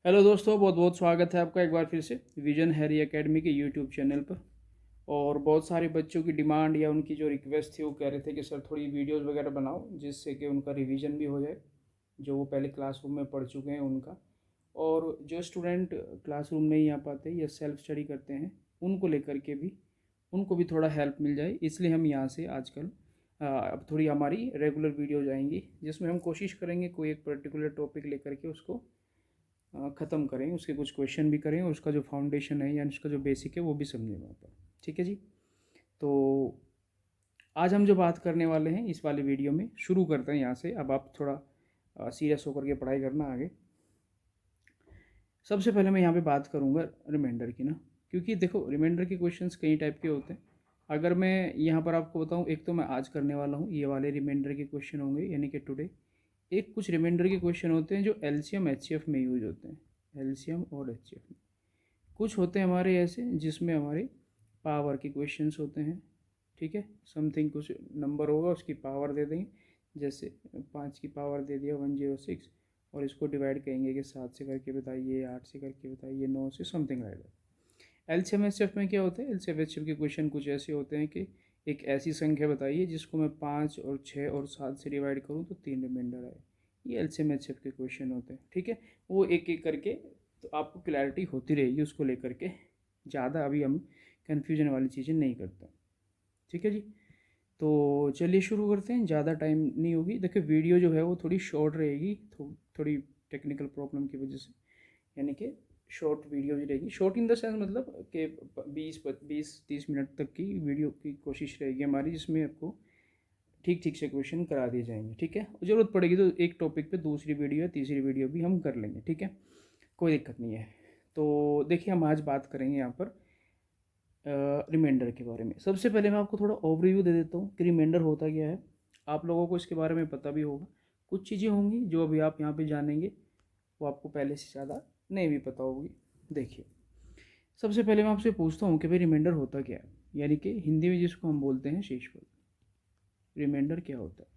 Hello दोस्तों, बहुत बहुत स्वागत है आपका एक बार फिर से विजन हैरी एकेडमी के यूट्यूब चैनल पर। और बहुत सारे बच्चों की डिमांड या उनकी जो रिक्वेस्ट थी वो कह रहे थे कि सर थोड़ी वीडियोस वगैरह बनाओ जिससे कि उनका रिवीजन भी हो जाए, जो वो पहले क्लासरूम में पढ़ चुके हैं उनका। और जो स्टूडेंट क्लासरूम नहीं आ पाते या सेल्फ स्टडी करते हैं उनको लेकर के भी उनको भी थोड़ा हेल्प मिल जाए, इसलिए हम यहाँ से आजकल अब थोड़ी हमारी रेगुलर वीडियोज आएंगी जिसमें हम कोशिश करेंगे कोई एक पर्टिकुलर टॉपिक लेकर के उसको ख़त्म करें, उसके कुछ क्वेश्चन भी करें और उसका जो फाउंडेशन है यानी उसका जो बेसिक है वो भी समझें वहाँ पर। ठीक है जी। तो आज हम जो बात करने वाले हैं इस वाले वीडियो में, शुरू करते हैं यहाँ से। अब आप थोड़ा सीरियस होकर के पढ़ाई करना आगे। सबसे पहले मैं यहाँ पे बात करूँगा रिमाइंडर की ना, क्योंकि देखो रिमाइंडर के क्वेश्चंस कई टाइप के होते हैं। अगर मैं यहाँ पर आपको बताऊँ, एक तो मैं आज करने वाला हूँ ये वाले रिमाइंडर के क्वेश्चन होंगे यानी कि टुडे। एक कुछ रिमाइंडर के क्वेश्चन होते हैं जो एलसीएम एचसीएफ में यूज होते हैं, एलसीएम और एचसीएफ में। कुछ होते हैं हमारे ऐसे जिसमें हमारे पावर के क्वेश्चंस होते हैं। ठीक है, समथिंग कुछ नंबर होगा उसकी पावर दे देंगे, जैसे 5 की पावर दे दिया 106 और इसको डिवाइड करेंगे कि 7 से करके बताइए, 8 से करके बताइए, 9 से, something like that. LCM HCF में क्या होता है, एलसीएम एचसीएफ के क्वेश्चन कुछ ऐसे होते हैं कि एक ऐसी संख्या बताइए जिसको मैं 5 और 6 और 7 से डिवाइड करूँ तो 3 रिमाइंडर आए। ये एलसीएम एचसीएफ के क्वेश्चन होते हैं। ठीक है, वो एक एक करके तो आपको क्लैरिटी होती रहेगी उसको लेकर के। ज़्यादा अभी हम कन्फ्यूजन वाली चीज़ें नहीं करते। ठीक है जी। तो चलिए शुरू करते हैं, ज़्यादा टाइम नहीं होगी। देखिए वीडियो जो है वो थोड़ी शॉर्ट रहेगी, थोड़ी टेक्निकल प्रॉब्लम की वजह से, यानी कि शॉर्ट वीडियो ही रहेगी। शॉर्ट इन द सेंस मतलब कि 20-30 मिनट तक की वीडियो की कोशिश रहेगी हमारी, जिसमें आपको ठीक ठीक से क्वेश्चन करा दिए जाएंगे। ठीक है, ज़रूरत पड़ेगी तो एक टॉपिक पे दूसरी वीडियो या तीसरी वीडियो भी हम कर लेंगे। ठीक है, कोई दिक्कत नहीं है। तो देखिए हम आज बात करेंगे यहाँ पर रिमाइंडर के बारे में। सबसे पहले मैं आपको थोड़ा ओवरव्यू दे देता हूँ कि रिमाइंडर होता क्या है। आप लोगों को इसके बारे में पता भी होगा, कुछ चीज़ें होंगी जो अभी आप यहाँ पे जानेंगे वो आपको पहले से ज़्यादा नहीं भी पता होगी। देखिए सबसे पहले मैं आपसे पूछता हूँ कि भाई रिमाइंडर होता क्या है, यानी कि हिंदी में जिसको हम बोलते हैं शेषफल। रिमाइंडर क्या होता है,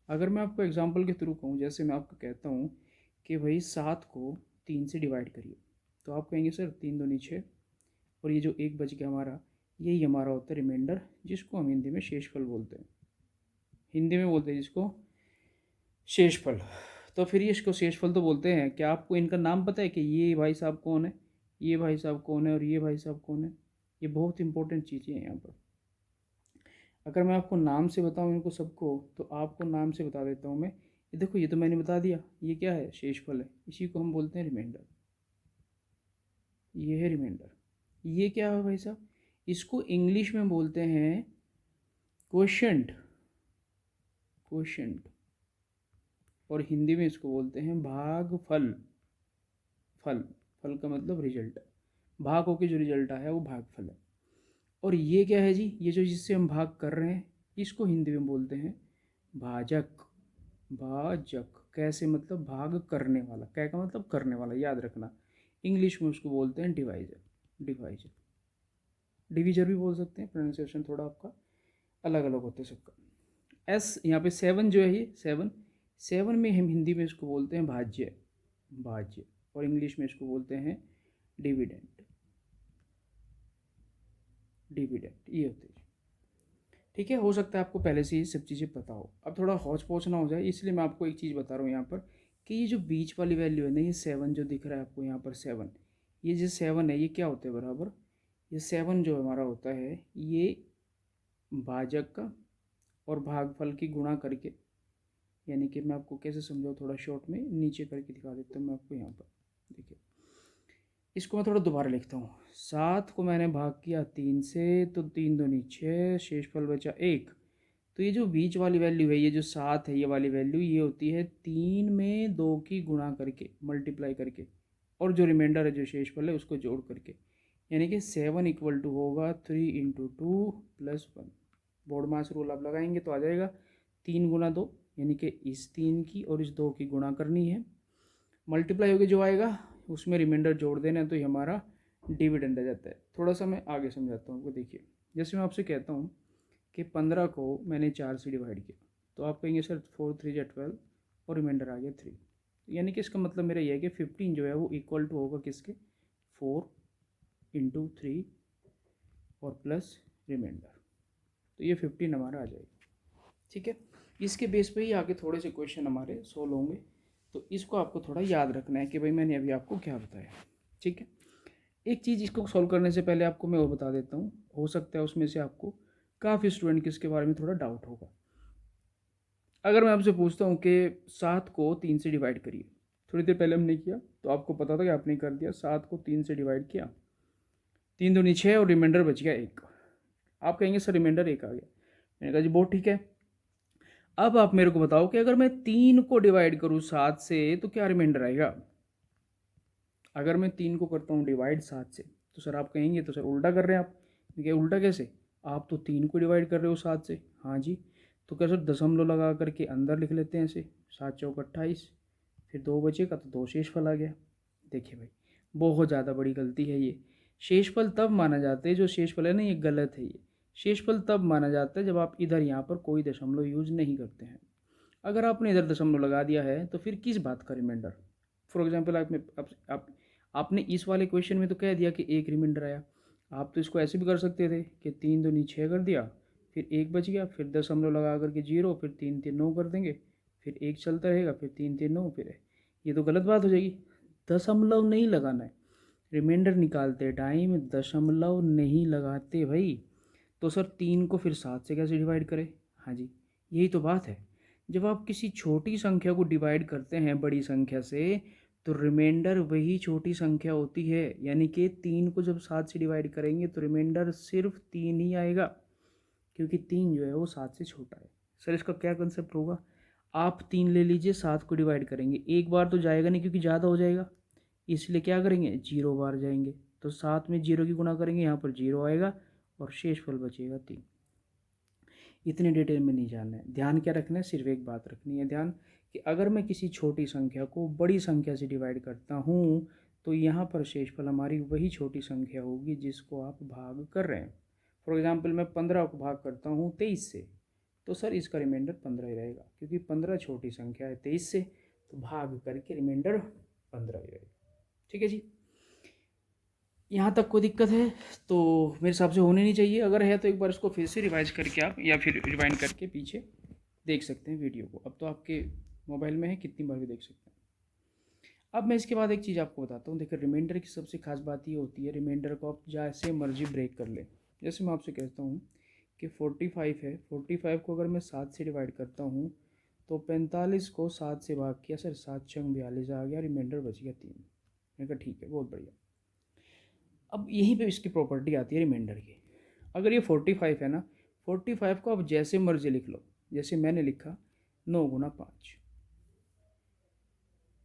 अगर मैं आपको एग्जांपल के थ्रू कहूँ, जैसे मैं आपको कहता हूँ कि भाई 7 को 3 से डिवाइड करिए, तो आप कहेंगे सर 3 दूनी 6 और ये जो एक बच गया हमारा, यही हमारा होता है रिमाइंडर, जिसको हम हिंदी में शेषफल बोलते हैं। हिंदी में बोलते हैं जिसको शेषफल। तो फिर ये इसको शेषफल तो बोलते हैं, क्या आपको इनका नाम पता है कि ये भाई साहब कौन है, ये भाई साहब कौन है और ये भाई साहब कौन है? ये बहुत इंपॉर्टेंट चीज़ें हैं यहाँ पर। अगर मैं आपको नाम से बताऊँ इनको सबको, तो आपको नाम से बता देता हूँ मैं। ये देखो, ये तो मैंने बता दिया, ये क्या है, शेषफल है, इसी को हम बोलते हैं रिमाइंडर। ये है रिमाइंडर। ये क्या है भाई साहब, इसको इंग्लिश में बोलते हैं क्वोशंट, क्वोशंट। और हिंदी में इसको बोलते हैं भागफल। फल, फल का मतलब रिजल्ट, भाग होकर जो रिजल्ट आया है वो भागफल है। और ये क्या है जी, ये जो जिससे हम भाग कर रहे हैं इसको हिंदी में बोलते हैं भाजक। भाजक कैसे, मतलब भाग करने वाला, क्या का मतलब करने वाला, याद रखना। इंग्लिश में उसको बोलते हैं डिवाइजर, डिवाइजर, डिवीजर भी बोल सकते हैं, प्रोनाउंसिएशन थोड़ा आपका अलग अलग होता है सबका। एस यहाँ पे 7 जो है, ये 7, 7 में हम हिंदी में इसको बोलते हैं भाज्य, भाज्य। और इंग्लिश में इसको बोलते हैं डिविडेंड, डिविडेंड, ये होते हैं। ठीक है, हो सकता है आपको पहले से ये सब चीज़ें पता हो, अब थोड़ा हौच पौच ना हो जाए इसलिए मैं आपको एक चीज़ बता रहा हूँ यहाँ पर कि ये जो बीच वाली वैल्यू है ना, ये 7 जो दिख रहा है आपको यहाँ पर 7, ये जो 7 है ये क्या होता है बराबर, ये 7 जो हमारा होता है ये भाजक का और भागफल की गुणा करके, यानी कि मैं आपको कैसे समझाऊँ, थोड़ा शॉर्ट में नीचे करके दिखा देता हूँ मैं आपको यहाँ पर। देखिए इसको मैं थोड़ा दोबारा लिखता हूँ। 7 को मैंने भाग किया 3 से, तो 3 दूनी 6, शेषफल बचा 1। तो ये जो बीच वाली वैल्यू है, ये जो 7 है, ये वाली वैल्यू ये होती है 3 में 2 की गुणा करके, मल्टीप्लाई करके, और जो रिमाइंडर है जो शेषफल है उसको जोड़ करके, यानी कि 7 इक्वल टू होगा 3 इंटू 2+1। बोर्ड मास रूल आप लगाएंगे तो आ जाएगा 3 गुना 2, यानी कि इस 3 की और इस 2 की गुणा करनी है, मल्टीप्लाई होकर जो आएगा उसमें रिमाइंडर जोड़ देना है, तो ये हमारा डिविडेंड आ जाता है। थोड़ा सा मैं आगे समझाता हूँ आपको। देखिए जैसे मैं आपसे कहता हूँ कि 15 को मैंने 4 से डिवाइड किया, तो आप कहेंगे सर 4 3 या 12 और रिमाइंडर आ गया 3। यानी कि इसका मतलब मेरा ये है कि 15 जो है वो इक्वल टू होगा किसके, 4 इंटू 3 और प्लस रिमाइंडर, तो ये 15 हमारा आ जाएगा। ठीक है, इसके बेस पे ही आगे थोड़े से क्वेश्चन हमारे सोल्व होंगे, तो इसको आपको थोड़ा याद रखना है कि भाई मैंने अभी आपको क्या बताया। ठीक है, एक चीज़ इसको सॉल्व करने से पहले आपको मैं वो बता देता हूँ, हो सकता है उसमें से आपको काफ़ी स्टूडेंट के इसके बारे में थोड़ा डाउट होगा। अगर मैं आपसे पूछता हूँ कि 7 को 3 से डिवाइड करिए, थोड़ी देर पहले हमने किया तो आपको पता था कि आपने कर दिया, 7 को 3 से डिवाइड किया, 3 दूनी 6 और रिमाइंडर बच गया 1। आप कहेंगे सर रिमाइंडर 1 आ गया, मैंने कहा जी बहुत ठीक है। अब आप मेरे को बताओ कि अगर मैं 3 को डिवाइड करूँ 7 से तो क्या रिमाइंडर आएगा। अगर मैं 3 को करता हूँ डिवाइड 7 से, तो सर आप कहेंगे तो सर उल्टा कर रहे हैं आप। देखिए उल्टा कैसे, आप तो 3 को डिवाइड कर रहे हो 7 से, हाँ जी, तो क्या सर दशमलव लगा करके अंदर लिख लेते हैं ऐसे, 7 चौक 28, फिर 2 बचेगा तो 2 शेषफल आ गया। देखिए भाई बहुत ज़्यादा बड़ी गलती है ये। शेषफल तब माना जाता है, जो शेषफल है ना ये गलत है, ये शेषफल तब माना जाता है जब आप इधर यहाँ पर कोई दशमलव यूज नहीं करते हैं। अगर आपने इधर दशमलव लगा दिया है तो फिर किस बात का रिमाइंडर। फॉर एग्जाम्पल आपने इस वाले क्वेश्चन में तो कह दिया कि 1 रिमाइंडर आया, आप तो इसको ऐसे भी कर सकते थे कि 3 दूनी 6 कर दिया, फिर 1 बच गया, फिर दशमलव लगा करके 0, फिर 3 3 9 कर देंगे, फिर 1 चलता रहेगा, फिर 3 3 9, फिर ये तो गलत बात हो जाएगी। दशमलव नहीं लगाना है, रिमाइंडर निकालते टाइम दशमलव नहीं लगाते भाई। तो सर 3 को फिर 7 से कैसे डिवाइड करें, हाँ जी यही तो बात है। जब आप किसी छोटी संख्या को डिवाइड करते हैं बड़ी संख्या से, तो रिमाइंडर वही छोटी संख्या होती है, यानी कि 3 को जब 7 से डिवाइड करेंगे तो रिमाइंडर सिर्फ 3 ही आएगा, क्योंकि 3 जो है वो 7 से छोटा है। सर इसका क्या कंसेप्ट होगा, आप 3 ले लीजिए, 7 को डिवाइड करेंगे, एक बार तो जाएगा नहीं क्योंकि ज़्यादा हो जाएगा, इसलिए क्या करेंगे 0 बार जाएंगे, तो 7 में 0 की गुणा करेंगे, यहाँ पर 0 आएगा और शेषफल बचेगा 3। इतने डिटेल में नहीं जानना है, ध्यान क्या रखना है, सिर्फ एक बात रखनी है ध्यान, कि अगर मैं किसी छोटी संख्या को बड़ी संख्या से डिवाइड करता हूँ तो यहाँ पर शेषफल हमारी वही छोटी संख्या होगी जिसको आप भाग कर रहे हैं। फॉर एग्जांपल मैं 15 को भाग करता हूँ 23 से, तो सर इसका रिमाइंडर 15 ही रहेगा, क्योंकि 15 छोटी संख्या है 23 से, तो भाग करके रिमाइंडर 15 ही रहेगा। ठीक है जी, यहाँ तक कोई दिक्कत है तो मेरे हिसाब से होनी नहीं चाहिए, अगर है तो एक बार इसको फिर से रिवाइज करके आप या फिर रिवाइंड करके पीछे देख सकते हैं वीडियो को। अब तो आपके मोबाइल में है, कितनी बार भी देख सकते हैं। अब मैं इसके बाद एक चीज़ आपको बताता हूँ। देखिए रिमाइंडर की सबसे खास बात ये होती है, रिमाइंडर को आप जैसे मर्जी ब्रेक कर ले। जैसे मैं आपसे कहता हूँ कि 45 है, 45 को अगर मैं 7 से डिवाइड करता हूँ तो 45 को 7 से भाग किया, सर 7 छंग 42 आ गया, रिमाइंडर बच गया 3। मैंने कहा ठीक है बहुत बढ़िया। अब यहीं पे इसकी प्रॉपर्टी आती है रिमाइंडर की। अगर ये 45 है ना, 45 को आप जैसे मर्जी लिख लो, जैसे मैंने लिखा 9 गुना 5,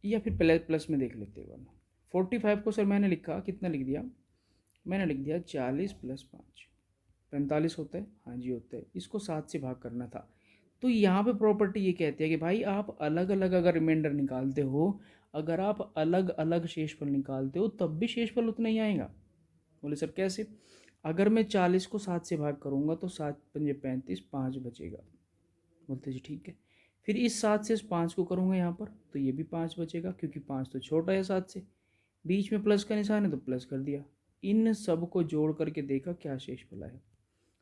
या फिर प्लस में देख लेते हैं वरना। 45 को सर मैंने लिखा, कितना लिख दिया, मैंने लिख दिया 40 प्लस 5, 45 होता है, हाँ जी होता है, इसको 7 से भाग करना था। तो यहाँ पे प्रॉपर्टी ये कहती है कि भाई आप अलग अलग अगर रिमाइंडर निकालते हो, अगर आप अलग अलग शेषफल निकालते हो तब भी शेषफल उतना ही आएगा। बोले सर कैसे, अगर मैं 40 को 7 से भाग करूँगा तो 7 पंजे 35, 5 बचेगा। बोलते जी ठीक है, फिर इस 7 से इस 5 को करूँगा यहाँ पर तो ये भी 5 बचेगा, क्योंकि 5 तो छोटा है 7 से, बीच में प्लस का निशान है तो प्लस कर दिया। इन सब को जोड़ करके देखा क्या शेषफल आया,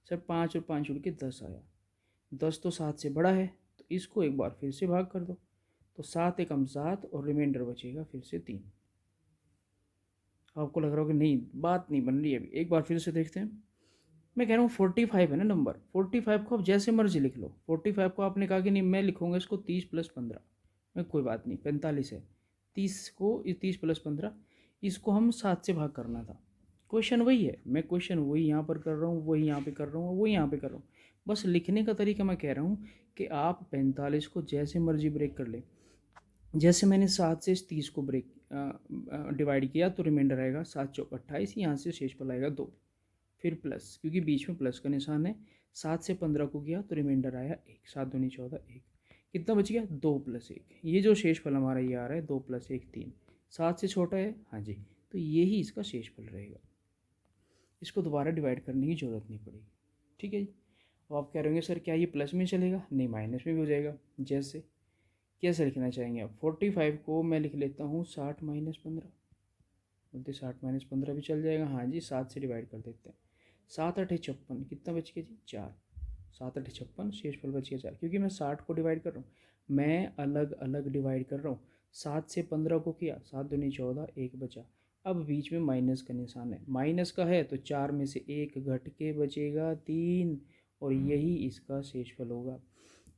सर 5 और 5 जुड़ के 10 आया। 10 तो 7 से बड़ा है, तो इसको एक बार फिर से भाग कर दो, तो 7 एकम 7 और रिमाइंडर बचेगा फिर से 3। आपको लग रहा होगा नहीं बात नहीं बन रही है, अभी एक बार फिर से देखते हैं। मैं कह रहा हूँ 45 है ना नंबर, 45 को आप जैसे मर्जी लिख लो। 45 को आपने कहा कि नहीं मैं लिखूँगा इसको 30 प्लस 15, मैं कोई बात नहीं 45 है, 30 को 30 प्लस 15, इसको हम 7 से भाग करना था। क्वेश्चन वही है, मैं क्वेश्चन वही यहाँ पर कर रहा हूँ, वही यहाँ पे कर रहा हूँ, वही यहाँ पे कर रहा हूँ, बस लिखने का तरीका मैं कह रहा हूँ कि आप 45 को जैसे मर्जी ब्रेक कर ले। जैसे मैंने 7 से इस 30 को ब्रेक डिवाइड किया तो रिमाइंडर आएगा 7 चौक 28, यहाँ से शेषफल आएगा 2, फिर प्लस क्योंकि बीच में प्लस का निशान है, 7 से 15 को किया तो रिमाइंडर आया 1, 7 दूनी 14, 1, कितना बच गया 2 प्लस 1। ये जो शेषफल हमारा ये आ रहा है 2 प्लस 1 3, 7 से छोटा है, हाँ जी, तो यही इसका शेषफल रहेगा। इसको दोबारा डिवाइड करने की ज़रूरत नहीं पड़ेगी। ठीक है जी। अब आप कह रहे होंगे सर क्या ये प्लस में चलेगा, नहीं माइनस में भी हो जाएगा। जैसे कैसे लिखना चाहेंगे आप? 45 को मैं लिख लेता हूँ 60 माइनस 15, बोलते 60 माइनस 15 भी चल जाएगा। हाँ जी, 7 से डिवाइड कर देते हैं। 7 8 56, कितना बच गया जी? 4। 7 8 56, शेषफल बच गया 4, क्योंकि मैं 60 को डिवाइड कर रहा हूँ, मैं अलग अलग डिवाइड कर रहा हूँ। 7 से 15 को किया, 7 दूनी 14, 1 बचा। अब बीच में माइनस का निशान है, माइनस का है तो 4 में से 1 घट के बचेगा 3, और यही इसका शेषफल होगा।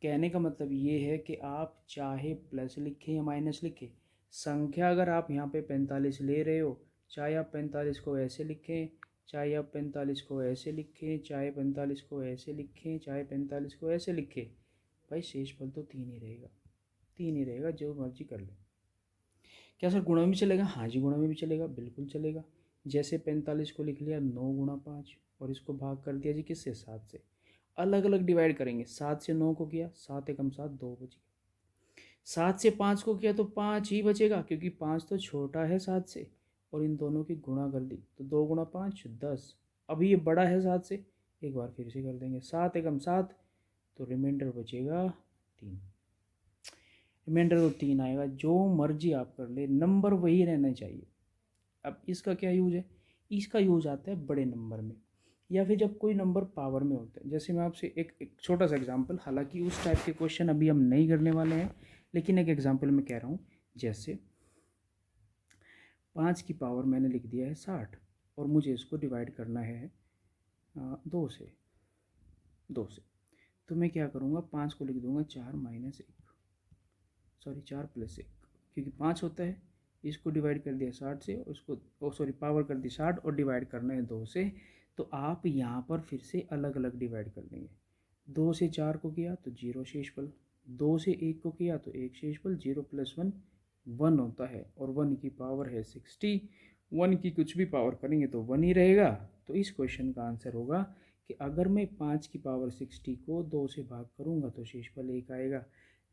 कहने का मतलब ये है कि आप चाहे प्लस लिखें या माइनस लिखें, संख्या अगर आप यहाँ पे 45 ले रहे हो, चाहे आप 45 को ऐसे लिखें, चाहे आप 45 को ऐसे लिखें, चाहे 45 को ऐसे लिखें, चाहे 45 को ऐसे लिखें, भाई शेषफल तो 3 ही रहेगा, 3 ही रहेगा, जो मर्जी कर ले। क्या सर गुणा में भी चलेगा? हाँ जी, गुणा में भी चलेगा, बिल्कुल चलेगा। जैसे 45 को लिख लिया 9 गुणा 5, और इसको भाग कर दिया जी किससे? 7 से। अलग अलग डिवाइड करेंगे, 7 से 9 को किया, 7 एकम 7, 2 बच गया। 7 से 5 को किया तो 5 ही बचेगा, क्योंकि 5 तो छोटा है 7 से, और इन दोनों की गुणा कर दी तो 2 गुणा 5 10। अभी ये बड़ा है 7 से, एक बार फिर से कर देंगे, 7 एकम 7, तो रिमाइंडर बचेगा 3। रिमाइंडर तो 3 आएगा, जो मर्जी आप कर ले, नंबर वही रहना चाहिए। अब इसका क्या यूज है? इसका यूज आता है बड़े नंबर में, या फिर जब कोई नंबर पावर में होता है। जैसे मैं आपसे एक छोटा सा एग्जांपल, हालांकि उस टाइप के क्वेश्चन अभी हम नहीं करने वाले हैं, लेकिन एक एग्जांपल मैं कह रहा हूँ। जैसे 5 की पावर मैंने लिख दिया है 60, और मुझे इसको डिवाइड करना है 2 से, तो मैं क्या करूँगा? 5 को लिख दूंगा 4 माइनस 1, सॉरी 4 प्लस 1, क्योंकि 5 होता है। इसको डिवाइड कर दिया 60 से, उसको सॉरी पावर कर दी 60, और डिवाइड करना है 2 से। तो आप यहाँ पर फिर से अलग अलग डिवाइड कर देंगे। 2 से 4 को किया तो 0 शेषफल, 2 से 1 को किया तो 1 शेषफल, 0 प्लस 1 1 होता है, और 1 की पावर है 60। 1 की कुछ भी पावर करेंगे तो 1 ही रहेगा। तो इस क्वेश्चन का आंसर होगा कि अगर मैं 5 की पावर 60 को 2 से भाग करूँगा तो शेषफल 1 आएगा।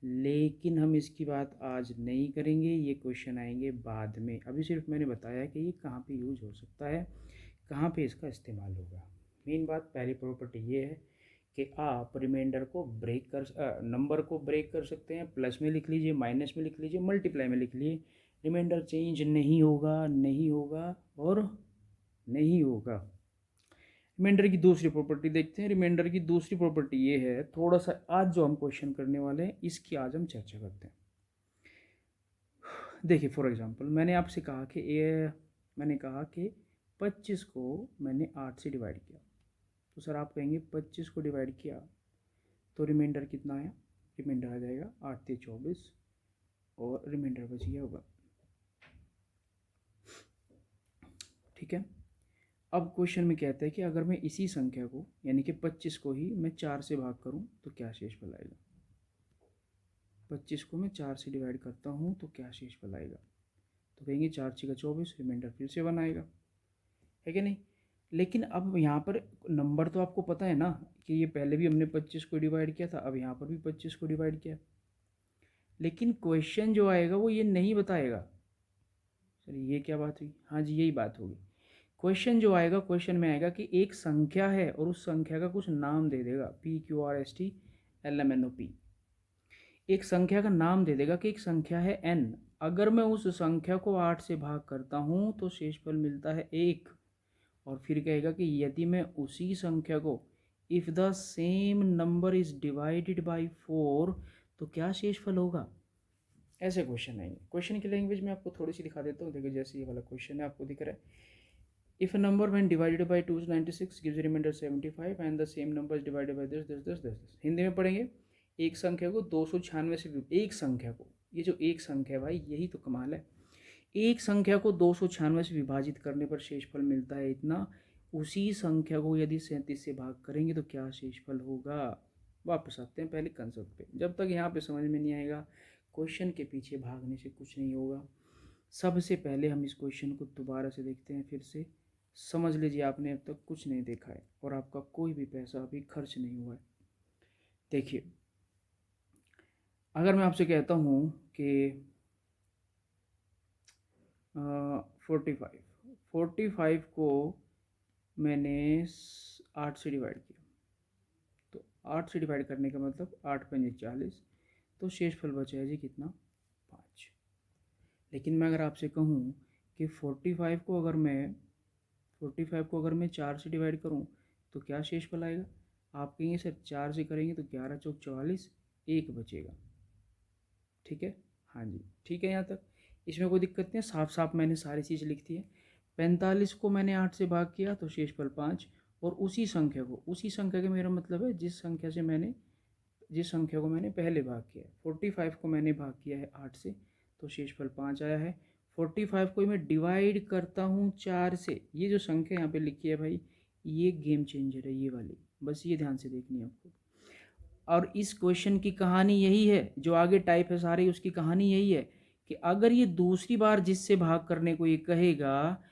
लेकिन हम इसकी बात आज नहीं करेंगे, ये क्वेश्चन आएंगे बाद में। अभी सिर्फ मैंने बताया कि ये कहाँ पे यूज हो सकता है, कहाँ पे इसका इस्तेमाल होगा। मेन बात, पहली प्रॉपर्टी ये है कि आप रिमाइंडर को ब्रेक कर नंबर को ब्रेक कर सकते हैं। प्लस में लिख लीजिए, माइनस में लिख लीजिए, मल्टीप्लाई में लिख लीजिए, रिमाइंडर चेंज नहीं होगा, नहीं होगा और नहीं होगा। रिमाइंडर की दूसरी प्रॉपर्टी देखते हैं। रिमाइंडर की दूसरी प्रॉपर्टी ये है, थोड़ा सा आज जो हम क्वेश्चन करने वाले हैं इसकी आज हम चर्चा करते हैं। देखिए फॉर एग्जांपल, मैंने कहा कि 25 को मैंने 8 से डिवाइड किया, तो सर आप कहेंगे 25 को डिवाइड किया तो रिमाइंडर कितना आया? रिमाइंडर आ जाएगा 8 से 24, और रिमाइंडर बच गया होगा। ठीक है। अब क्वेश्चन में कहता है कि अगर मैं इसी संख्या को, यानी कि 25 को ही मैं 4 से भाग करूं तो क्या शेषफल आएगा? 25 को मैं 4 से डिवाइड करता हूं तो क्या शेषफल आएगा? तो कहेंगे 4 6 का 24, रिमाइंडर फिर से 1 आएगा, है कि नहीं? लेकिन अब यहाँ पर नंबर तो आपको पता है ना कि ये पहले भी हमने 25 को डिवाइड किया था, अब यहाँ पर भी 25 को डिवाइड किया। लेकिन क्वेश्चन जो आएगा वो ये नहीं बताएगा। सर ये क्या बात हुई? हाँ जी, यही बात होगी। क्वेश्चन जो आएगा, क्वेश्चन में आएगा कि एक संख्या है और उस संख्या का कुछ नाम दे देगा, PQRST LMNOP, एक संख्या का नाम दे देगा कि एक संख्या है n। अगर मैं उस संख्या को 8 से भाग करता हूँ तो शेषफल मिलता है 1। और फिर कहेगा कि यदि मैं उसी संख्या को, if the same number is divided by 4, तो क्या शेषफल होगा? ऐसे क्वेश्चन आएंगे। क्वेश्चन की लैंग्वेज में आपको थोड़ी सी दिखा देता हूँ। देखिए जैसे ये वाला क्वेश्चन है, आपको दिख रहा है, if a number when divided by 296 gives remainder 75 and the same number is divided by this। Hindi में पढ़ेंगे, एक संख्या को 296 से, एक संख्या को, ये जो एक संख्या है भाई, यही तो कमाल है, एक संख्या को 296 से विभाजित करने पर शेषफल मिलता है इतना। उसी संख्या को यदि 37 से भाग करेंगे तो क्या शेषफल होगा? वापस आते हैं पहले कंसेप्ट पे। जब तक यहाँ पे समझ में नहीं आएगा, क्वेश्चन के पीछे भागने से कुछ नहीं होगा। सबसे पहले हम इस क्वेश्चन को दोबारा से देखते हैं फिर से। समझ लीजिए आपने अब तक कुछ नहीं देखा है और आपका कोई भी पैसा अभी खर्च नहीं हुआ है। देखिए, अगर मैं आपसे कहता हूँ कि 45 को मैंने 8 से डिवाइड किया, तो 8 से डिवाइड करने का मतलब 8 पंजे 40, तो शेषफल बचा है जी कितना 5। लेकिन मैं अगर आपसे कहूँ कि 45 को अगर मैं 4 से डिवाइड करूँ तो क्या शेषफल आएगा? आप कहेंगे सर 4 से करेंगे तो 11 चौक 44, 1 बचेगा। ठीक है, हाँ जी ठीक है यहाँ तक, इसमें कोई दिक्कत नहीं है, साफ साफ मैंने सारी चीज़ लिख दी है। 45 को मैंने 8 से भाग किया तो शेषफल 5, और उसी संख्या का मेरा मतलब है जिस संख्या को मैंने पहले भाग किया है। 45 को मैंने भाग किया है 8 से तो शेषफल 5 आया है। 45 को मैं डिवाइड करता हूँ 4 से, ये जो संख्या यहाँ पे लिखी है भाई ये गेम चेंजर है, ये वाली, बस ये ध्यान से देखनी है आपको। और इस क्वेश्चन की कहानी यही है, जो आगे टाइप है सारी उसकी कहानी यही है कि अगर ये दूसरी बार जिससे भाग करने को ये कहेगा,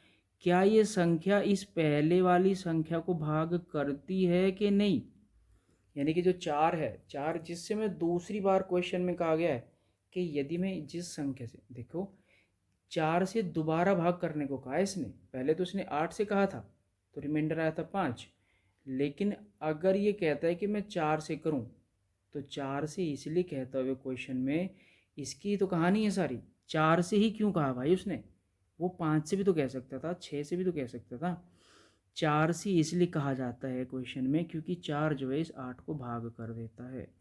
क्या ये संख्या इस पहले वाली संख्या को भाग करती है कि नहीं। यानी कि जो 4 है, 4 जिससे मैं दूसरी बार क्वेश्चन में कहा गया है कि यदि मैं जिस संख्या से, देखो 4 से दोबारा भाग करने को कहा है इसने, पहले तो इसने 8 से कहा था तो रिमाइंडर आया था 5, लेकिन अगर ये कहता है कि मैं 4 से करूं तो 4 से इसलिए कहता हुए क्वेश्चन में, इसकी तो कहानी है सारी, 4 से ही क्यों कहा भाई उसने, वो 5 से भी तो कह सकता था, 6 से भी तो कह सकता था। 4 से इसलिए कहा जाता है क्वेश्चन में क्योंकि 4 जो है इस 8 को भाग कर देता है।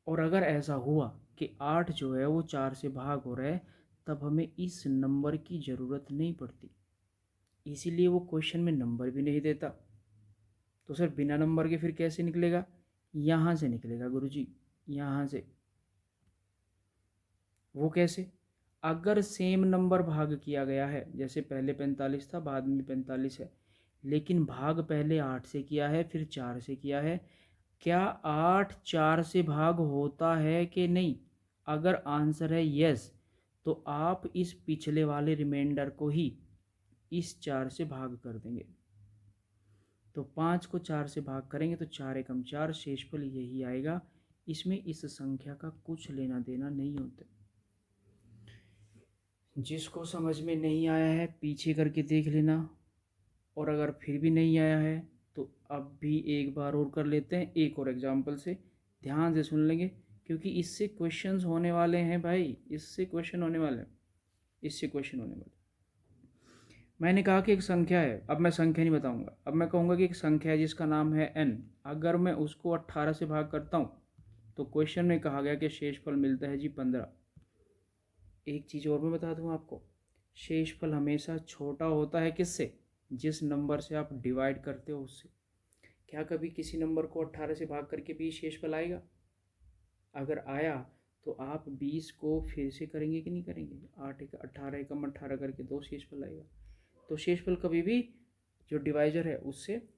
और अगर ऐसा हुआ कि 8 जो है वो 4 से भाग हो रहा है, तब हमें इस नंबर की ज़रूरत नहीं पड़ती, इसीलिए वो क्वेश्चन में नंबर भी नहीं देता। तो सर बिना नंबर के फिर कैसे निकलेगा? यहाँ से निकलेगा गुरुजी, यहाँ से। वो कैसे? अगर सेम नंबर भाग किया गया है, जैसे पहले 45 था बाद में 45 है, लेकिन भाग पहले 8 से किया है फिर 4 से किया है, क्या 8 4 से भाग होता है कि नहीं? अगर आंसर है यस, तो आप इस पिछले वाले रिमाइंडर को ही इस 4 से भाग कर देंगे। तो 5 को 4 से भाग करेंगे तो 4 एकम 4, शेषफल यही आएगा। इसमें इस संख्या का कुछ लेना देना नहीं होता। जिसको समझ में नहीं आया है पीछे करके देख लेना, और अगर फिर भी नहीं आया है तो अब भी एक बार और कर लेते हैं, एक और एग्जाम्पल से ध्यान से सुन लेंगे, क्योंकि इससे क्वेश्चंस होने वाले हैं भाई, इससे क्वेश्चन होने वाले हैं। मैंने कहा कि एक संख्या है, अब मैं संख्या नहीं बताऊंगा, अब मैं कहूँगा कि एक संख्या है जिसका नाम है n, अगर मैं उसको 18 से भाग करता हूँ तो क्वेश्चन में कहा गया कि शेषफल मिलता है जी 15। एक चीज़ और मैं बता दूँ आपको, शेषफल हमेशा छोटा होता है किससे? जिस नंबर से आप डिवाइड करते हो उससे। क्या कभी किसी नंबर को 18 से भाग करके 20 शेषफल आएगा? अगर आया तो आप 20 को फिर से करेंगे कि नहीं करेंगे? 18 एकम 18 करके 2 शेषफल आएगा। तो शेषफल कभी भी जो डिवाइजर है उससे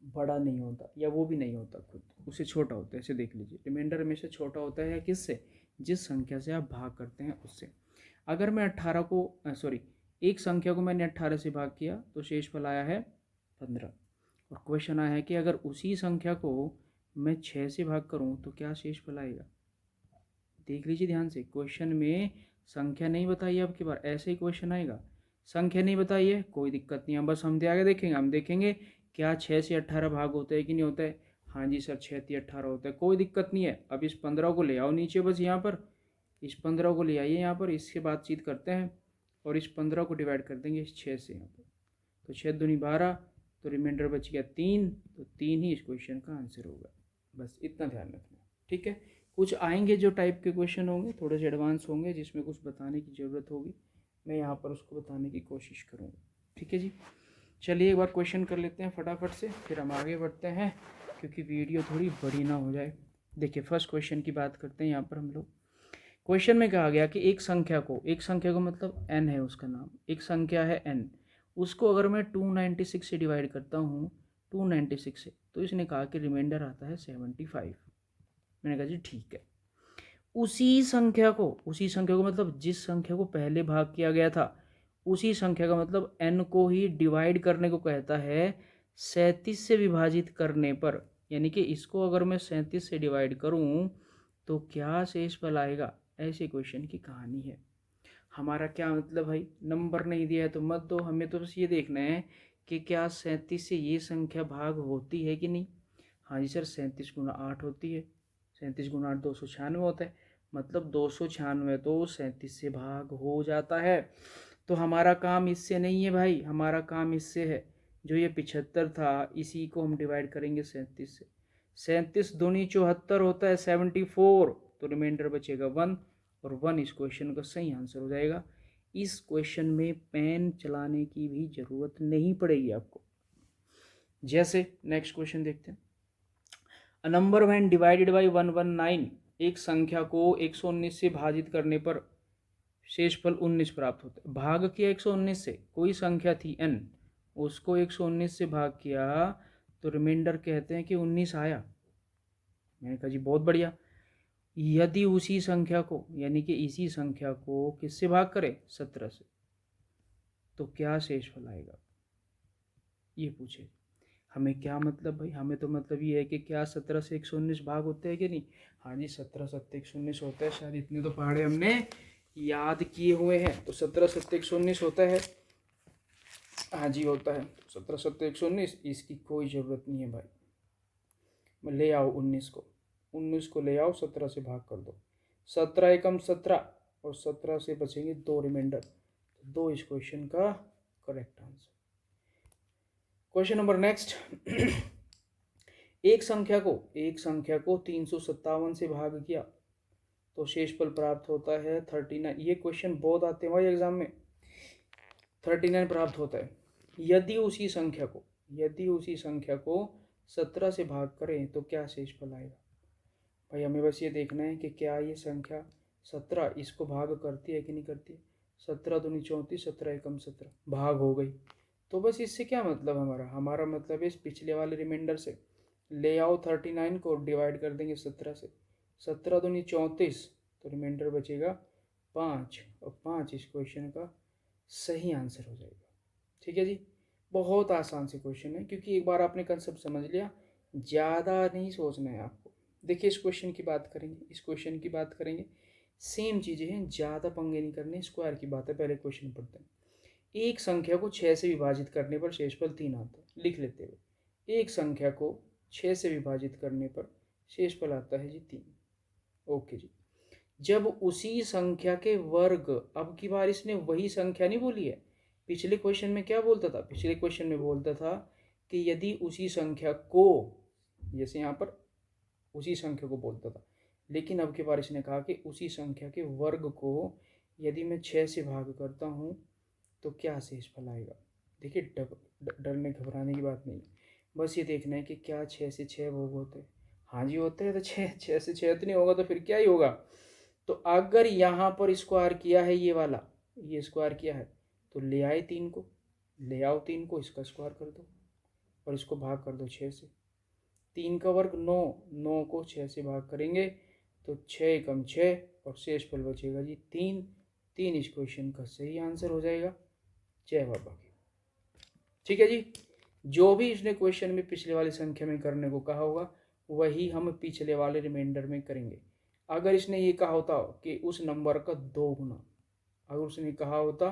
बड़ा नहीं होता, या वो भी नहीं होता, खुद उससे छोटा होता है। ऐसे देख लीजिए, रिमाइंडर हमेशा छोटा होता है किससे? जिस संख्या से आप भाग करते हैं उससे। अगर मैं 18 को एक संख्या को मैंने 18 से भाग किया तो शेषफल आया है 15, और क्वेश्चन आया है कि अगर उसी संख्या को मैं 6 से भाग करूं तो क्या शेषफल आएगा? देख लीजिए ध्यान से, क्वेश्चन में संख्या नहीं बताइए, अब की बार ऐसे ही क्वेश्चन आएगा, संख्या नहीं बताइए, कोई दिक्कत नहीं है, बस हम आगे देखेंगे, हम देखेंगे क्या 6 से 18 भाग होता है कि नहीं होता है। हाँ जी सर 6 से 18 होता है, कोई दिक्कत नहीं है। अब इस 15 को ले आओ नीचे, बस यहाँ पर इस 15 को ले आइए यहाँ पर, इससे बातचीत करते हैं, और इस 15 को डिवाइड कर देंगे इस 6 से यहाँ पर, तो 6 दूनी 12, तो रिमाइंडर बच गया 3, तो 3 ही इस क्वेश्चन का आंसर होगा। बस इतना ध्यान रखना, ठीक है। कुछ आएंगे जो टाइप के क्वेश्चन होंगे थोड़े से एडवांस होंगे, जिसमें कुछ बताने की ज़रूरत होगी, मैं यहाँ पर उसको बताने की कोशिश करूँगा, ठीक है जी। चलिए एक बार क्वेश्चन कर लेते हैं फटाफट से, फिर हम आगे बढ़ते हैं, क्योंकि वीडियो थोड़ी बड़ी ना हो जाए। देखिए फर्स्ट क्वेश्चन की बात करते हैं यहाँ पर हम लोग। क्वेश्चन में कहा गया कि एक संख्या को मतलब n है उसका नाम, एक संख्या है n, उसको अगर मैं 296 से डिवाइड करता हूँ 296 से, तो इसने कहा कि रिमाइंडर आता है 75। मैंने कहा जी ठीक है। उसी संख्या को मतलब जिस संख्या को पहले भाग किया गया था उसी संख्या का मतलब n को ही डिवाइड करने को कहता है 37 से विभाजित करने पर। यानी कि इसको अगर मैं 37 से डिवाइड करूं तो क्या शेषफल आएगा, ऐसे क्वेश्चन की कहानी है। हमारा क्या मतलब भाई, नंबर नहीं दिया है तो मत दो, हमें तो बस ये देखना है कि क्या 37 से ये संख्या भाग होती है कि नहीं। हाँ जी सर 37 गुना 8 होती है, 37 गुना 8 296 होता है, मतलब 296 तो 37 से भाग हो जाता है। तो हमारा काम इससे नहीं है भाई, हमारा काम इससे है। जो ये 75 था इसी को हम डिवाइड करेंगे 37 से। 37 दूनी 74 होता है 74, तो रिमाइंडर बचेगा 1, और 1 इस क्वेश्चन का सही आंसर हो जाएगा। इस क्वेश्चन में पेन चलाने की भी ज़रूरत नहीं पड़ेगी आपको। जैसे नेक्स्ट क्वेश्चन देखते हैं। अ नंबर व्हेन डिवाइडेड बाय 119, एक संख्या को 119 से भाजित करने पर शेषफल 19 प्राप्त होता है। भाग किया 119 से, कोई संख्या थी n, उसको 119 से भाग किया तो रिमाइंडर कहते हैं कि 19 आया। मैंने कहा जी बहुत बढ़िया। यदि उसी संख्या को, यानी कि इसी संख्या को किससे भाग करें, 17 से, तो क्या शेषफल आएगा, ये पूछे। हमें क्या मतलब भाई, हमें तो मतलब ये है कि क्या 17 से 119 भाग होते हैं कि नहीं। हाँ जी 17 7 119 होता है, शायद इतने तो पहाड़े हमने याद किए हुए हैं। तो 17 7 119 होता है, हाँ जी होता है 17 7 119। इसकी कोई ज़रूरत नहीं है भाई, मैं ले आओ 19 को, 19 को ले आओ 17 से भाग कर दो, 17 एकम 17, और 17 से बचेंगे 2 रिमाइंडर, तो 2 इस क्वेश्चन का correct answer. Question number next. एक संख्या को 357 से भाग किया तो शेषफल प्राप्त होता है 39। ये क्वेश्चन बहुत आते हैं भाई एग्जाम में। 39 प्राप्त होता है। यदि उसी संख्या को 17 से भाग करें तो क्या शेषफल आएगा। भाई हमें बस ये देखना है कि क्या ये संख्या 17 इसको भाग करती है कि नहीं करती। 17 दूनी 34, 17 एकम 17, भाग हो गई। तो बस इससे क्या मतलब हमारा मतलब है इस पिछले वाले रिमाइंडर से ले आओ 39 को डिवाइड कर देंगे 17 से, 17 दूनी 34, तो रिमाइंडर बचेगा 5, और 5 इस क्वेश्चन का सही आंसर हो जाएगा। ठीक है जी, बहुत आसान से क्वेश्चन है, क्योंकि एक बार आपने कंसेप्ट समझ लिया, ज़्यादा नहीं सोचना है आपको। देखिए इस क्वेश्चन की बात करेंगे, सेम चीज़ें हैं, ज़्यादा पंगे नहीं करने। स्क्वायर की बात है, पहले क्वेश्चन पढ़ते हैं। एक संख्या को 6 से विभाजित करने पर शेषफल 3 आता है, लिख लेते हुए। एक संख्या को 6 से विभाजित करने पर शेषफल आता है जी 3। ओके जी। जब उसी संख्या के वर्ग, अब की बार इसने वही संख्या नहीं बोली है। पिछले क्वेश्चन में क्या बोलता था, पिछले क्वेश्चन में बोलता था कि यदि उसी संख्या को, जैसे यहाँ पर उसी संख्या को बोलता था, लेकिन अब की बार इसने कहा कि उसी संख्या के वर्ग को यदि मैं 6 से भाग करता हूँ तो क्या शेषफल आएगा। देखिए डरने घबराने की बात नहीं, बस ये देखना है कि क्या 6 से 6 भोग होते हैं। हाँ जी होते हैं, तो 6 से 6 तो नहीं होगा तो फिर क्या ही होगा। तो अगर यहाँ पर स्क्वायर किया है ये वाला, ये स्क्वायर किया है, तो ले आए 3 को, ले आओ 3 को, इसका स्क्वायर कर दो और इसको भाग कर दो 6 से। 3 का वर्ग 9, 9 को 6 से भाग करेंगे तो 6 एकम 6, और शेषफल बचेगा जी 3। 3 इस क्वेश्चन का सही आंसर हो जाएगा। जय बाबा की। ठीक है जी, जो भी इसने क्वेश्चन में पिछले वाली संख्या में करने को कहा होगा वही हम पिछले वाले रिमाइंडर में करेंगे। अगर इसने ये कहा होता कि उस नंबर का 2 गुना, अगर उसने कहा होता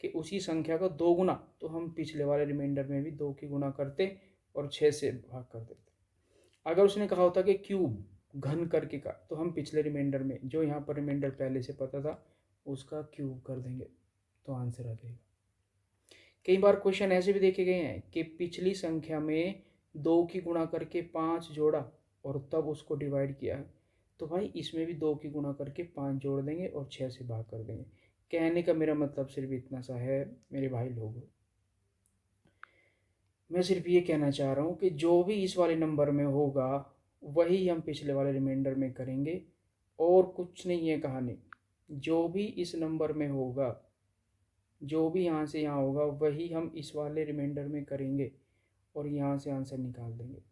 कि उसी संख्या का 2 गुना, तो हम पिछले वाले रिमाइंडर में भी 2 की गुना करते और 6 से भाग कर देते। अगर उसने कहा होता कि क्यूब, घन करके का, तो हम पिछले रिमाइंडर में जो यहाँ पर रिमाइंडर पहले से पता था उसका क्यूब कर देंगे, तो आंसर आ जाएगा। कई बार क्वेश्चन ऐसे भी देखे गए हैं कि पिछली संख्या में 2 की गुणा करके 5 जोड़ा और तब उसको डिवाइड किया है, तो भाई इसमें भी 2 की गुणा करके 5 जोड़ देंगे और 6 से भाग कर देंगे। कहने का मेरा मतलब सिर्फ इतना सा है मेरे भाई लोगों, मैं सिर्फ ये कहना चाह रहा हूँ कि जो भी इस वाले नंबर में होगा वही हम पिछले वाले रिमाइंडर में करेंगे, और कुछ नहीं है कहानी। जो भी इस नंबर में होगा, जो भी यहाँ से यहाँ होगा वही हम इस वाले रिमाइंडर में करेंगे और यहाँ से आंसर निकाल देंगे,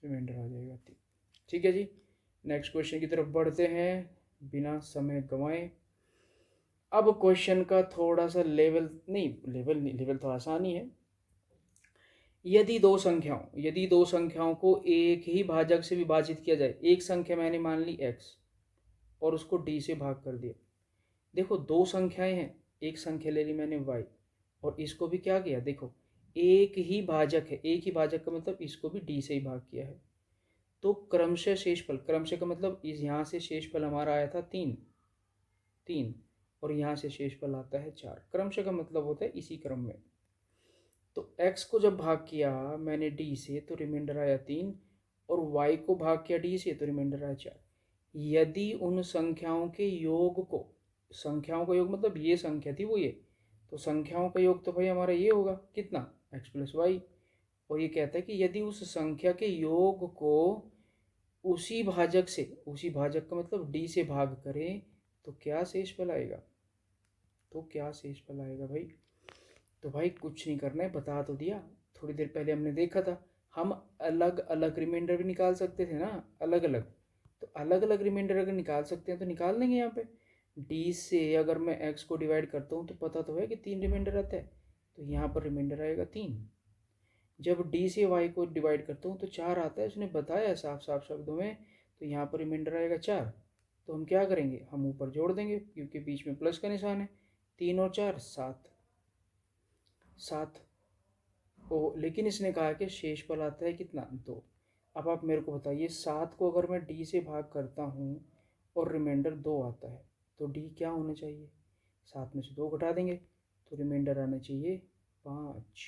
रिमाइंडर आ जाएगा 3। ठीक है जी, नेक्स्ट क्वेश्चन की तरफ बढ़ते हैं बिना समय गंवाए। अब क्वेश्चन का थोड़ा सा लेवल तो आसान ही है। यदि दो संख्याओं को एक ही भाजक से विभाजित किया जाए, एक संख्या मैंने मान ली x और उसको d से भाग कर दिया। देखो 2 संख्याएं हैं, एक संख्या ले ली मैंने y और इसको भी क्या किया, देखो एक ही भाजक है, एक ही भाजक का मतलब इसको भी डी से ही भाग किया है, तो क्रमशः शेषफल, क्रमशः का मतलब इस यहाँ से शेषफल हमारा आया था 3 और यहाँ से शेषफल आता है 4। क्रमशः का मतलब होता है इसी क्रम में। तो x को जब भाग किया मैंने d से तो रिमाइंडर आया 3 और y को भाग किया d से तो रिमाइंडर आया 4। यदि उन संख्याओं के योग को, संख्याओं का योग मतलब ये संख्या थी वो ये, तो संख्याओं का योग तो भाई हमारा ये होगा कितना x प्लस वाई। और ये कहता है कि यदि उस संख्या के योग को उसी भाजक से, उसी भाजक का मतलब d से भाग करें तो क्या शेषफल आएगा, तो क्या शेषफल आएगा भाई। तो भाई कुछ नहीं करना है, बता तो दिया, थोड़ी देर पहले हमने देखा था। हम अलग अलग रिमाइंडर भी निकाल सकते थे ना, अलग अलग, तो अलग अलग रिमाइंडर अगर निकाल सकते हैं तो निकाल लेंगे। यहाँ पे डी से अगर मैं एक्स को डिवाइड करता हूँ तो पता तो है कि 3 रिमाइंडर आता है, तो यहाँ पर रिमाइंडर आएगा 3। जब डी से वाई को डिवाइड करता हूँ तो 4 आता है, उसने बताया साफ साफ शब्दों में, तो यहाँ पर रिमाइंडर आएगा 4। तो हम क्या करेंगे, हम ऊपर जोड़ देंगे क्योंकि बीच में प्लस का निशान है। 3 और 4 7। ओ लेकिन इसने कहा कि शेषफल आता है कितना 2। अब आप मेरे को बताइए 7 को अगर मैं डी से भाग करता हूँ और रिमाइंडर 2 आता है तो डी क्या होना चाहिए, 7 में से 2 घटा देंगे तो रिमाइंडर आना चाहिए 5।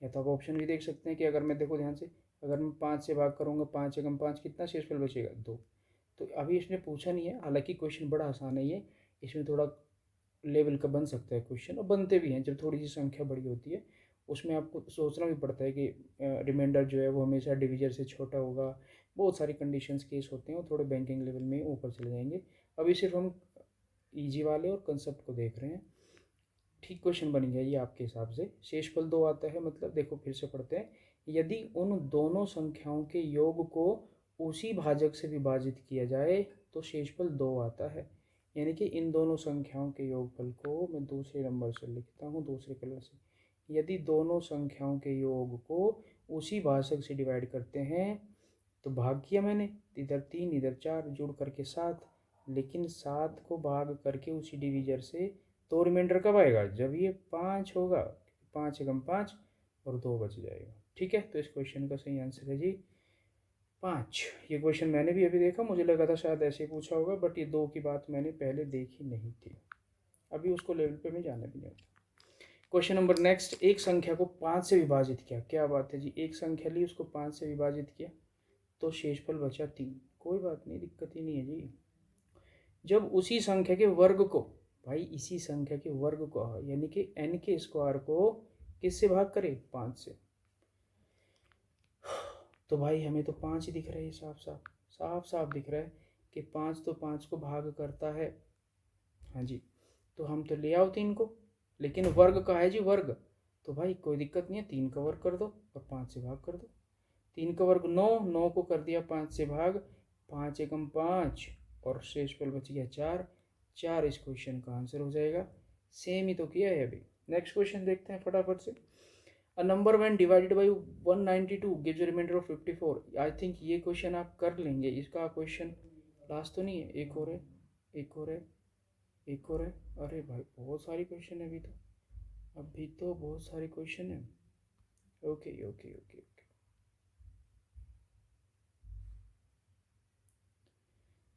या तो आप ऑप्शन भी देख सकते हैं कि अगर मैं, देखो ध्यान से, अगर मैं 5 से भाग करूँगा, 5 एकम 5 कितना शेषफल बचेगा 2। तो अभी इसने पूछा नहीं है, हालांकि क्वेश्चन बड़ा आसान है ये, इसमें थोड़ा लेवल का बन सकता है क्वेश्चन, और बनते भी हैं जब थोड़ी सी संख्या बड़ी होती है, उसमें आपको सोचना भी पड़ता है कि रिमाइंडर जो है वो हमेशा डिविजर से छोटा होगा, बहुत सारी कंडीशंस केस होते हैं, वो थोड़े बैंकिंग लेवल में ऊपर चले जाएंगे। अभी सिर्फ हम ईजी वाले और कंसेप्ट को देख रहे हैं। ठीक क्वेश्चन बन गया ये आपके हिसाब से। शेषफल 2 आता है मतलब, देखो फिर से पढ़ते हैं, यदि उन दोनों संख्याओं के योग को उसी भाजक से विभाजित किया जाए तो शेषफल 2 आता है। यानी कि इन दोनों संख्याओं के योगफल को मैं दूसरे नंबर से लिखता हूँ, दूसरे कलर से, यदि दोनों संख्याओं के योग को उसी भाजक से डिवाइड करते हैं तो भाग किया मैंने, इधर 3 इधर 4 जुड़ करके 7, लेकिन 7 को भाग करके उसी डिवीजर से, तो रिमाइंडर कब आएगा, जब ये 5 होगा, 5 एकम 5 और 2 बच जाएगा। ठीक है, तो इस क्वेश्चन का सही आंसर है जी 5। ये क्वेश्चन मैंने भी अभी देखा, मुझे लगा था शायद ऐसे ही पूछा होगा, बट ये 2 की बात मैंने पहले देखी नहीं थी, अभी उसको लेवल पे मैं जाना भी नहीं होता। क्वेश्चन नंबर नेक्स्ट, एक संख्या को 5 से विभाजित किया, क्या बात है जी, एक संख्या ली उसको 5 से विभाजित किया तो शेषफल बचा 3। कोई बात नहीं, दिक्कत ही नहीं है जी। जब उसी संख्या के वर्ग को, भाई इसी संख्या के वर्ग को यानी कि n के स्क्वायर को किससे भाग करे, 5 से, तो भाई हमें तो 5 ही दिख रहा है, साफ साफ साफ साफ दिख रहा है कि 5 तो 5 को भाग करता है। हाँ जी, तो हम तो ले आओ 3 को, लेकिन वर्ग का है जी वर्ग, तो भाई कोई दिक्कत नहीं है, 3 का वर्ग कर दो और 5 से भाग कर दो। 3 का वर्ग 9, 9 को कर दिया 5 से भाग, 5 एकम 5 और शेषफल बच गया 4। 4 इस क्वेश्चन का आंसर हो जाएगा। सेम ही तो किया है अभी। नेक्स्ट क्वेश्चन देखते हैं फटाफट से। A number when divided by 192 gives a remainder of 54। I think ये क्वेश्चन आप कर लेंगे, इसका क्वेश्चन लास्ट तो नहीं है, एक और है, एक और है, एक और है। अरे भाई बहुत सारी क्वेश्चन है अभी तो, अभी तो बहुत सारे क्वेश्चन है। ओके ओके ओके,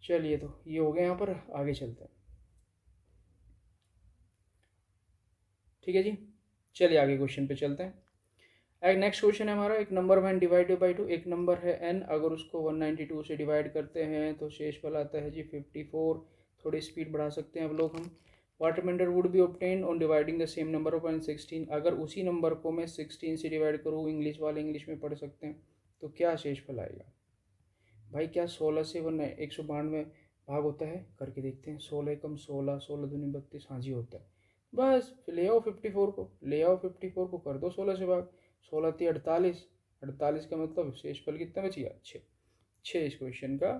चलिए तो ये हो गया, यहाँ पर आगे चलते हैं। ठीक है जी, चलिए आगे क्वेश्चन पे चलते हैं। एक नेक्स्ट क्वेश्चन है हमारा, एक नंबर व्हेन डिवाइडेड बाई 2, एक नंबर है n, अगर उसको 192 से डिवाइड करते हैं तो शेषफल आता है जी 54। थोड़ी स्पीड बढ़ा सकते हैं अब लोग हम। What remainder would be obtained on dividing the same number of N 16, अगर उसी नंबर को मैं 16 से डिवाइड करूँ, इंग्लिश वाले इंग्लिश में पढ़ सकते हैं, तो क्या शेषफल आएगा। भाई क्या 16 से 192 भाग होता है, करके देखते हैं। 16 एकम 16, 16 दूनी 32, हाँ जी होता है। बस ले आओ 54 को, ले आओ 54 को कर दो 16 से भाग, 16 थी 48, 48 का मतलब शेषफल कितना बच गया 6। 6 इस क्वेश्चन का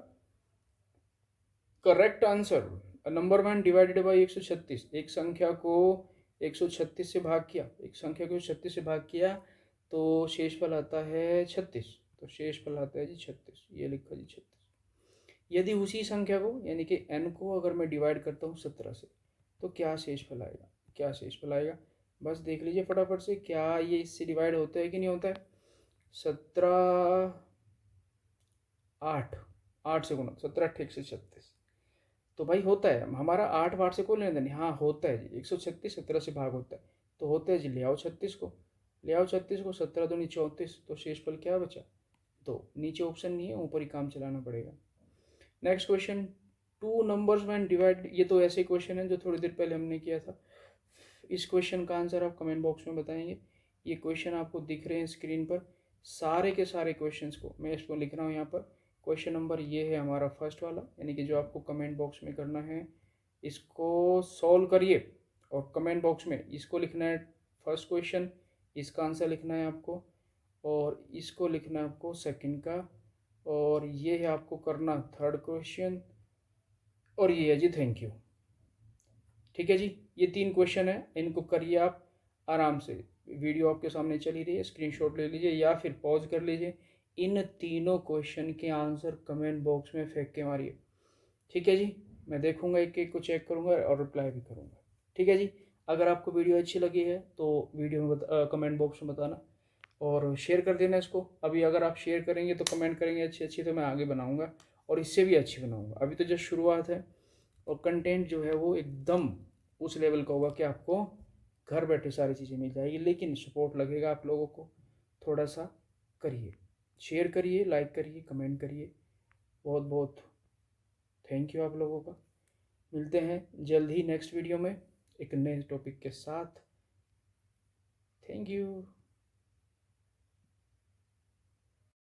correct answer. Number one divided by 136, एक संख्या को 136 से भाग किया, एक संख्या को 36 से भाग किया तो शेषफल आता है 36, तो शेषफल आता है जी 36, ये लिखा जी 36। यदि उसी संख्या को यानी कि n को अगर मैं डिवाइड करता हूँ 17 से तो क्या शेषफल आएगा, क्या शेषफल आएगा। बस देख लीजिए फटाफट से क्या ये इससे डिवाइड होता है कि नहीं होता है। 17 8, 8 से गुना, 17 8 136। तो भाई होता है हमारा 8 8 से कोई लेने देनी, हाँ होता है जी 136 17 से भाग होता है, तो होता है जी। ले आओ 36 को, ले आओ 36 को, 17 दूनी 34, तो शेष पल क्या बचा? तो नीचे ऑप्शन नहीं है, ऊपर ही काम चलाना पड़ेगा। Next question, two numbers man divide, ये तो ऐसे क्वेश्चन है जो थोड़ी देर पहले हमने किया था। इस क्वेश्चन का आंसर आप कमेंट बॉक्स में बताएंगे। ये क्वेश्चन आपको दिख रहे हैं स्क्रीन पर, सारे के सारे क्वेश्चंस को मैं इसको लिख रहा हूँ यहाँ पर। क्वेश्चन नंबर ये है हमारा फर्स्ट वाला, यानी कि जो आपको कमेंट बॉक्स में करना है, इसको सॉल्व करिए और कमेंट बॉक्स में इसको लिखना है फर्स्ट क्वेश्चन, इसका आंसर लिखना है आपको, और इसको लिखना है आपको सेकंड का, और ये है आपको करना थर्ड क्वेश्चन, और ये है जी थैंक यू। ठीक है जी, ये 3 क्वेश्चन है, इनको करिए आप आराम से। वीडियो आपके सामने चली रही है, स्क्रीनशॉट ले लीजिए या फिर पॉज कर लीजिए। इन तीनों क्वेश्चन के आंसर कमेंट बॉक्स में फेंक के मारिए। ठीक है जी, मैं देखूंगा, एक एक को चेक करूंगा और रिप्लाई भी करूंगा। ठीक है जी, अगर आपको वीडियो अच्छी लगी है तो वीडियो में कमेंट बॉक्स में बताना और शेयर कर देना इसको। अभी अगर आप शेयर करेंगे तो कमेंट करेंगे अच्छी अच्छी, तो मैं आगे बनाऊंगा और इससे भी अच्छी बनाऊंगा। अभी तो जस्ट शुरुआत है, और कंटेंट जो है वो एकदम उस लेवल का होगा कि आपको घर बैठे सारी चीज़ें मिल जाएगी, लेकिन सपोर्ट लगेगा आप लोगों को। थोड़ा सा करिए, शेयर करिए, लाइक करिए, कमेंट करिए। बहुत बहुत थैंक यू आप लोगों का। मिलते हैं जल्द ही नेक्स्ट वीडियो में एक नए टॉपिक के साथ। Thank you.